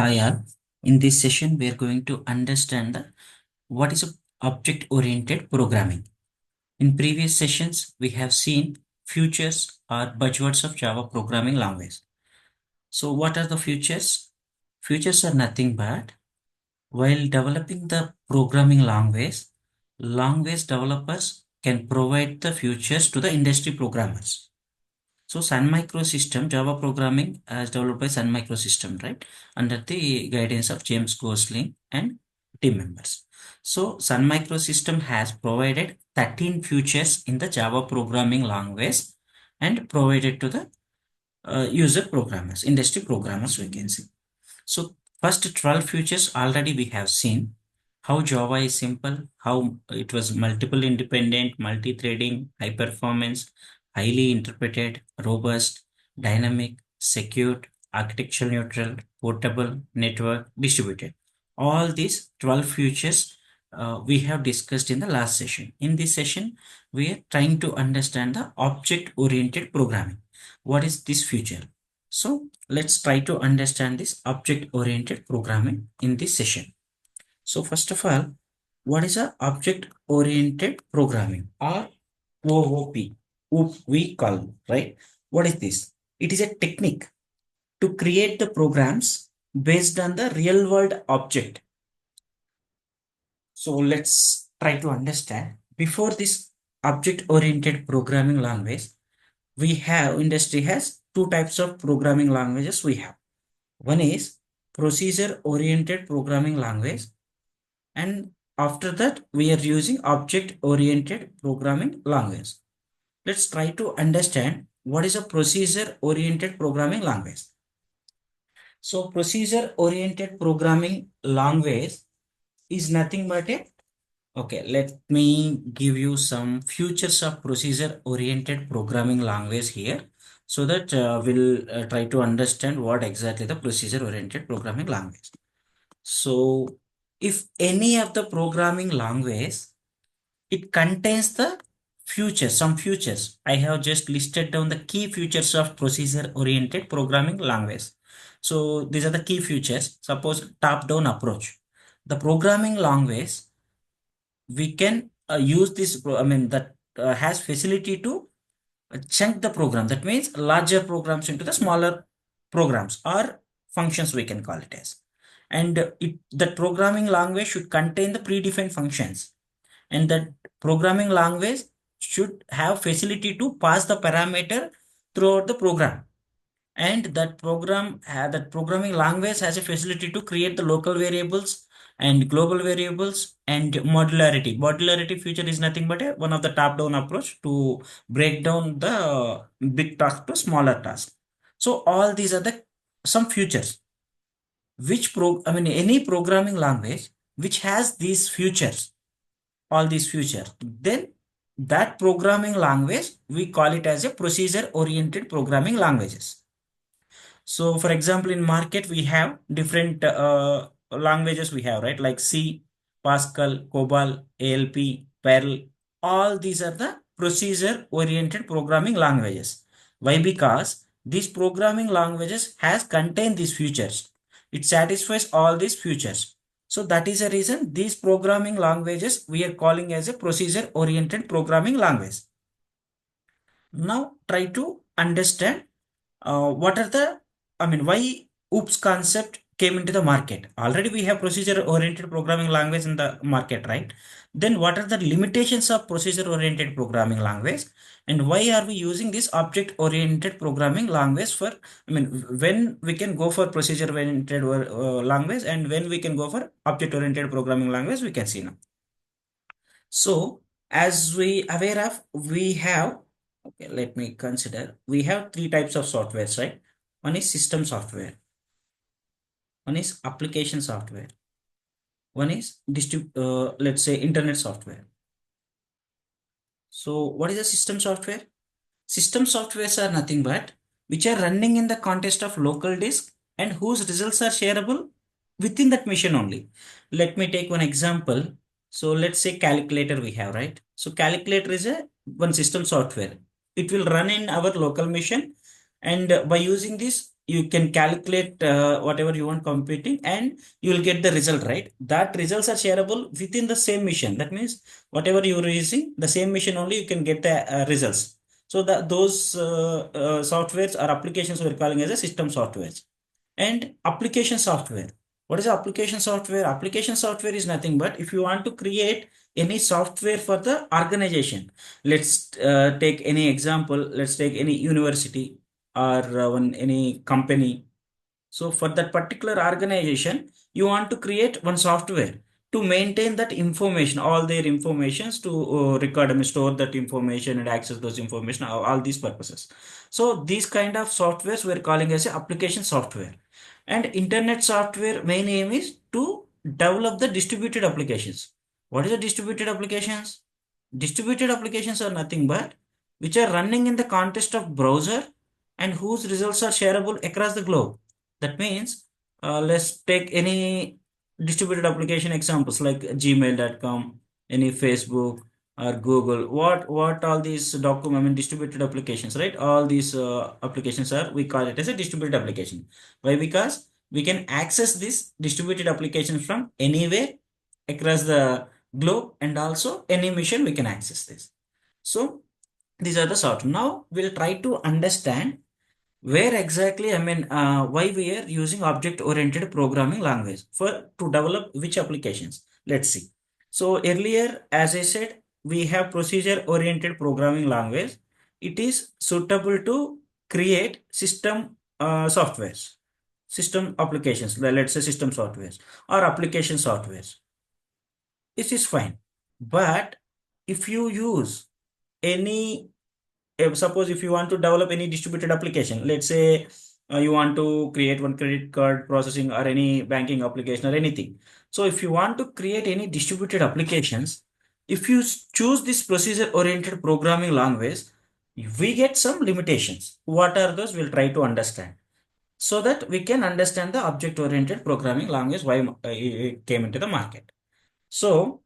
Hi all. In this session, we are going to understand what is object-oriented programming. In previous sessions, we have seen futures or buzzwords of Java programming language. So what are the futures? Futures are nothing but while developing the programming language developers can provide the futures to the industry programmers. So Sun Microsystem, Java programming as developed by Sun Microsystem, right? Under the guidance of James Gosling and team members. So Sun Microsystem has provided 13 features in the Java programming language and provided to the user programmers, industry programmers, we can see. So first 12 features already we have seen how Java is simple, how it was multiple independent, multi-threading, high performance, highly interpreted, robust, dynamic, secured, architecture neutral, portable, network, distributed. All these 12 features we have discussed in the last session. In this session, we are trying to understand the object-oriented programming. What is this feature? So let's try to understand this object-oriented programming in this session. So first of all, what is a object-oriented programming or OOP? We call, right? What is this? It is a technique to create the programs based on the real world object. So let's try to understand. Before this object-oriented programming language, industry has two types of programming languages we have. One is procedure-oriented programming language, and after that, we are using object-oriented programming language. Let's try to understand what is a procedure-oriented programming language. So, procedure-oriented programming language is nothing but a okay. Let me give you some features of procedure-oriented programming language here, so that we'll try to understand what exactly the procedure-oriented programming language. So if any of the programming language, it contains the futures, some futures. I have just listed down the key features of procedure-oriented programming language. So these are the key features. Suppose top-down approach. The programming language, we can use this, that has facility to chunk the program. That means larger programs into the smaller programs or functions, we can call it as. And that programming language should contain the predefined functions, and that programming language should have facility to pass the parameter throughout the program, and that programming language has a facility to create the local variables and global variables and modularity feature is nothing but one of the top down approach to break down the big task to smaller task. So all these are the some features any programming language which has these features, all these features, then that programming language we call it as a procedure oriented programming languages. So for example, in market, we have different languages we have, right? Like C, Pascal, COBOL, ALP, Perl. All these are the procedure oriented programming languages. Why? Because these programming languages has contained these features. It satisfies all these features. So that is a reason these programming languages we are calling as a procedure oriented programming language. Now try to understand what are why OOPS concept came into the market. Already we have procedure oriented programming language in the market, right? Then what are the limitations of procedure oriented programming language, and why are we using this object oriented programming language for, when we can go for procedure oriented language and when we can go for object oriented programming language, we can see now. So as we aware of, we have, okay, let me consider, we have three types of softwares, right? One is system software, one is application software, one is let's say internet software. So what is a system software? System softwares are nothing but which are running in the context of local disk and whose results are shareable within that machine only. Let me take one example. So let's say calculator we have, right? So calculator is a one system software. It will run in our local machine, and by using this you can calculate whatever you want computing, and you will get the result, right? That results are shareable within the same mission. That means whatever you're using, the same mission only you can get the results. So that those softwares or applications we're calling as a system softwares. And application software. What is application software? Application software is nothing but if you want to create any software for the organization. Let's take any example. Let's take any university or any company. So for that particular organization, you want to create one software to maintain that information, all their informations to record and store that information and access those information, all these purposes. So these kind of softwares we're calling as a application software. And internet software main aim is to develop the distributed applications. What is the distributed applications? Distributed applications are nothing but which are running in the context of browser and whose results are shareable across the globe. That means, let's take any distributed application examples like gmail.com, any Facebook or Google. What all these document, I mean, distributed applications, right? All these applications are, we call it as a distributed application. Why? Because we can access this distributed application from anywhere across the globe, and also any mission we can access this. So these are the sort. Now we'll try to understand where exactly, I mean, why we are using object-oriented programming language for to develop which applications. Let's see. So earlier, as I said, we have procedure-oriented programming language. It is suitable to create system softwares, system applications. Let's say system softwares or application softwares. This is fine. But if you use any, suppose if you want to develop any distributed application, let's say you want to create one credit card processing or any banking application or anything. So if you want to create any distributed applications, if you choose this procedure oriented programming language, we get some limitations. What are those? We'll try to understand so that we can understand the object oriented programming language, why it came into the market. So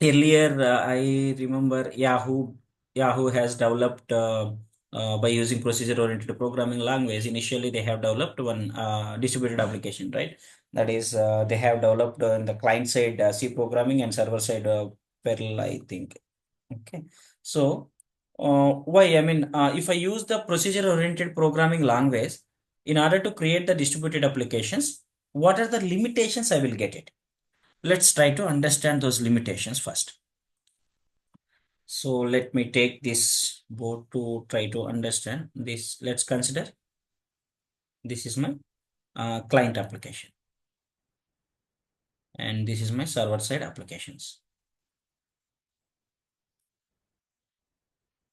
earlier, I remember Yahoo has developed by using procedure-oriented programming language. Initially, they have developed one distributed application, right? That is, they have developed in the client side C programming and server side Perl, I think. Okay, so why? I mean, if I use the procedure-oriented programming language in order to create the distributed applications, what are the limitations I will get it? Let's try to understand those limitations first. So let me take this board to try to understand this. Let's consider this is my client application and this is my server side applications.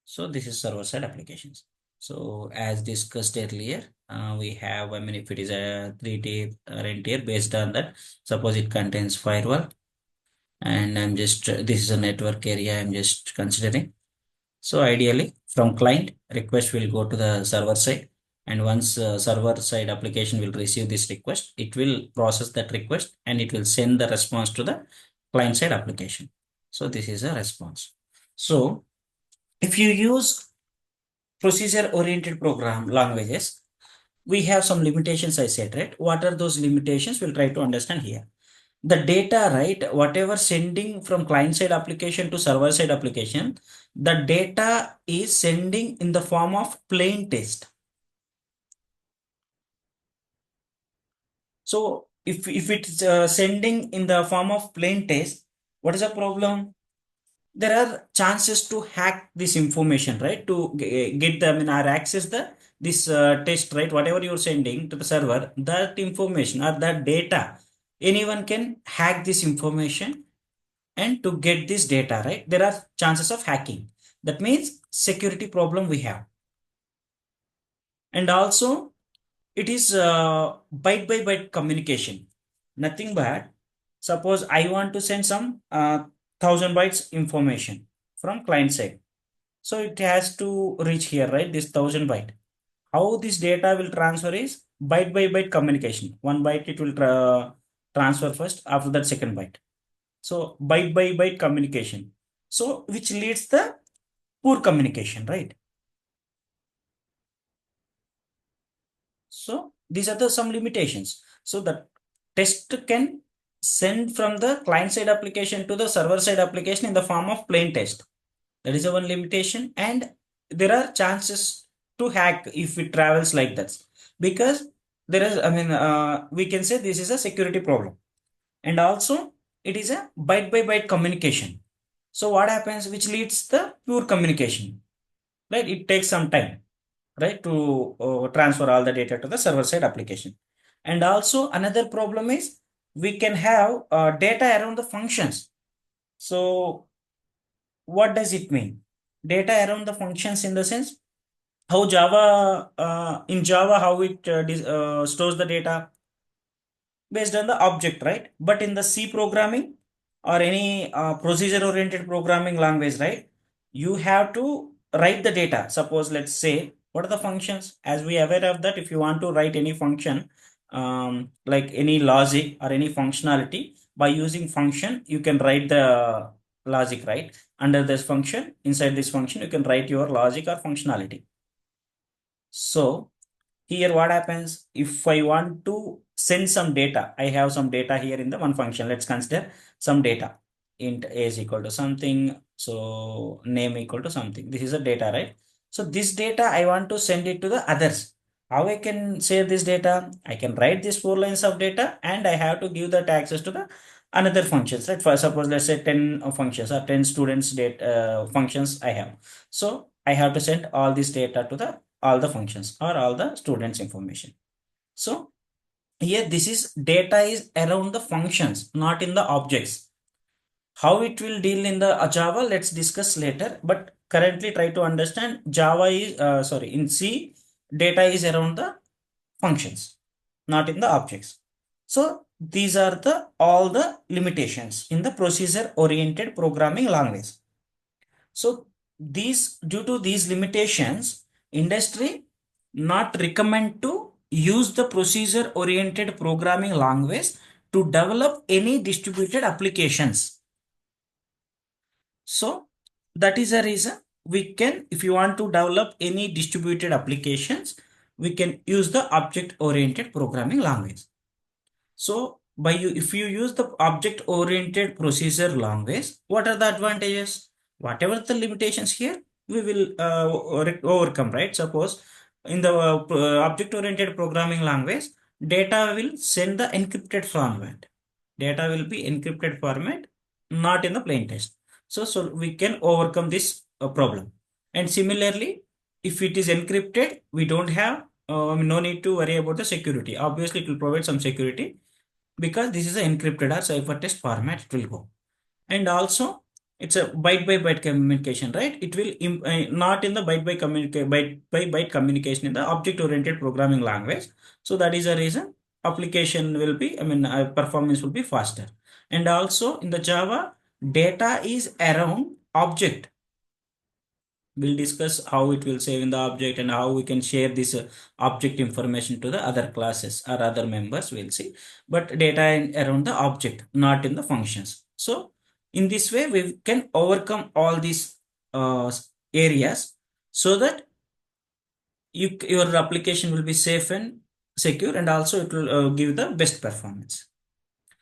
So this is server side applications. So as discussed earlier, we have, I mean, if it is a 3-tier tier based on that, suppose it contains firewall, and I'm just, this is a network area I'm just considering. So ideally from client, request will go to the server side, and once server side application will receive this request, it will process that request and it will send the response to the client side application. So this is a response. So if you use procedure oriented program languages, we have some limitations, I said, right? What are those limitations? We'll try to understand here. The data, right? Whatever sending from client side application to server side application, the data is sending in the form of plain text. So if it's sending in the form of plain text, what is the problem? There are chances to hack this information, right? To get them in or access the this test, right? Whatever you're sending to the server, that information or that data, anyone can hack this information and to get this data, right? There are chances of hacking. That means security problem we have. And also it is byte by byte communication. Nothing but suppose I want to send some 1,000 bytes information from client side. So it has to reach here, right? This 1,000 byte. How this data will transfer is byte by byte communication. One byte it will transfer first, after that second byte. So byte by byte communication. So which leads the poor communication, right? So these are the some limitations. So the test can send from the client side application to the server side application in the form of plain text. That is a one limitation, and there are chances to hack if it travels like that, because there is, we can say this is a security problem, and also it is a byte by byte communication. So what happens, which leads the pure communication, right? It takes some time, right, to transfer all the data to the server side application. And also another problem is we can have data around the functions. So what does it mean? Data around the functions in the sense how Java, in Java, how it stores the data based on the object, right? But in the C programming or any procedure oriented programming language, right, you have to write the data. Suppose, let's say, what are the functions? As we are aware of that, if you want to write any function, like any logic or any functionality, by using function, you can write the logic, right? Under this function, inside this function, you can write your logic or functionality. So here what happens, if I want to send some data, I have some data here in the one function. Let's consider some data. Int a is equal to something. So name equal to something. This is a data, right? So this data, I want to send it to the others. How I can save this data? I can write these 4 lines of data, and I have to give that access to the another functions, right? For suppose, let's say 10 functions or 10 students data functions I have. So I have to send all this data to the all the functions or all the students information. So here this is data is around the functions, not in the objects. How it will deal in the Java, let's discuss later. But currently try to understand Java is, in C, data is around the functions, not in the objects. So these are the all the limitations in the procedure oriented programming language. So these, due to these limitations, industry not recommend to use the procedure oriented programming language to develop any distributed applications. So that is a reason we can, if you want to develop any distributed applications, we can use the object oriented programming language. So by you, if you use the object oriented procedure language, what are the advantages? Whatever the limitations here, we will overcome, right? Suppose in the object oriented programming language, data will send the encrypted format. Data will be encrypted format, not in the plain text. So we can overcome this problem. And similarly, if it is encrypted, we don't have no need to worry about the security. Obviously, it will provide some security because this is an encrypted or ciphertext format, it will go. And also it's a byte by byte communication, right? It will not in the byte by byte communication in the object oriented programming language. So that is a reason application will be, performance will be faster. And also in the Java, data is around object. We'll discuss how it will save in the object and how we can share this object information to the other classes or other members, we'll see. But data around the object, not in the functions. So in this way, we can overcome all these areas so that your application will be safe and secure, and also it will give the best performance.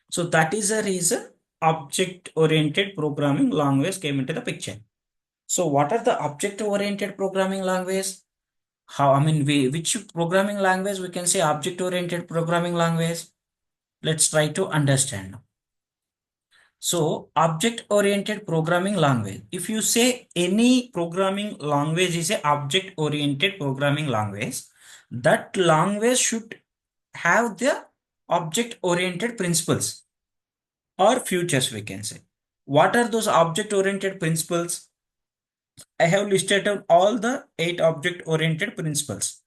So that is the reason object oriented programming language came into the picture. So what are the object-oriented programming language? How, which programming language we can say object-oriented programming language? Let's try to understand. So object-oriented programming language. If you say any programming language is a object-oriented programming language, that language should have the object-oriented principles or futures, we can say. What are those object-oriented principles? I have listed down all the 8 object-oriented principles: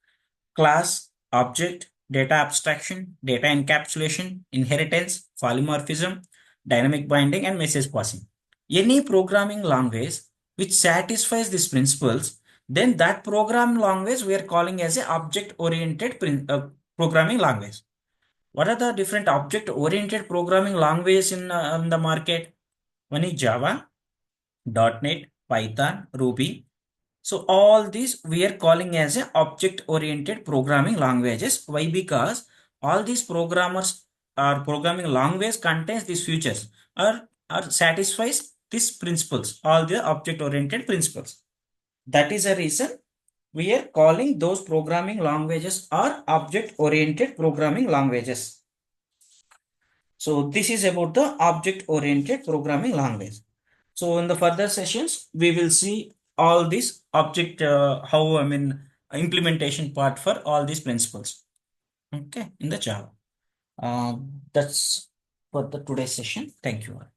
class, object, data abstraction, data encapsulation, inheritance, polymorphism, dynamic binding, and message passing. Any programming language which satisfies these principles, then that program language we are calling as a object-oriented programming language. What are the different object-oriented programming languages in the market? One is Java, .NET, Python, Ruby, So all these we are calling as a object-oriented programming languages. Why? Because all these programmers or programming language contains these features or satisfies these principles, all the object-oriented principles. That is a reason we are calling those programming languages are object-oriented programming languages. So this is about the object-oriented programming language. So in the further sessions, we will see all these object, implementation part for all these principles. Okay, in the Java. That's for the today's session. Thank you all.